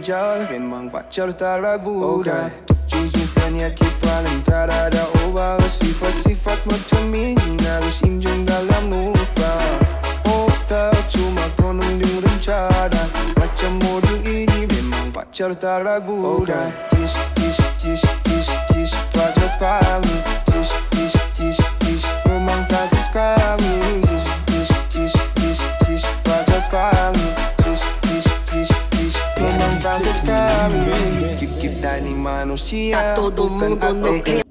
bekerja memang pacar tak ragu dah. Jujurkannya kita tak ada ubah. Sifat-sifat macam ini harus injung dalam lupa. Oh tak cuma konong di rencana. Macam model ini memang pacar tak ragu dah. Tish, tish, tish, tish, tish, pacar kami. Tish, tish, tish, tish, memang pacar kami. Tish, tish, tish, tish, tish, pacar kami. Tish, tish, tish, tish, memang pacar kami. Kita ni manusia, A todo bukan mundo no ATM.